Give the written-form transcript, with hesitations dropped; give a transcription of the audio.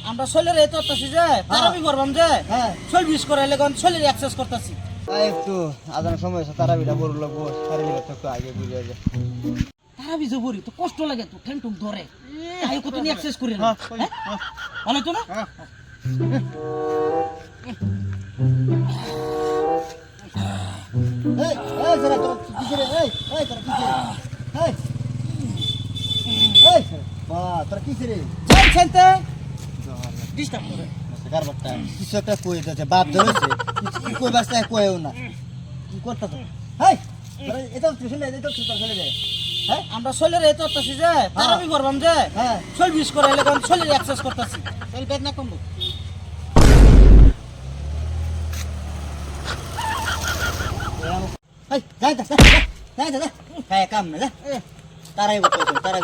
আমরা শরীরে এই করতেছি যে তারাবি করবাম যে হ্যাঁ শরীর বিষ করে এলে শরীর এক্সারসাইজ করতেছি। একটু আজানের সময় এসে তারাবিটা বড় লাগবো তারাবিটা তো একটু আগে বুঝে যায়। তারাবি যে বড়ি তো কষ্ট লাগে, তো ঠ্যাং টুক ধরে, তাই কত নিয়ে এক্সারসাইজ করি না ভালো তো না। এই এই সারা তোর কিসের এই এই তোর কিসের এই এই বা তোর কিসের যাই ছাইতে ডিস্টার্ব করে কারবারটা কিছু একটা কই দিতে বাপ ধরেছে কি কই বাসটা কইও না কি করতে তো হেই তোর এটা তো শুনে এটা তো তোর চলে যায়। হ্যাঁ আমরা শরীরে এই করতেছি যে তারাবি করবাম যে হ্যাঁ শরীর বিষ করে এলে শরীর এক্সারসাইজ করতেছি, তাহলে পেট না কমবো। এই যাই যা যাই যা কাই কাম না যা তারাই বলতো তারাই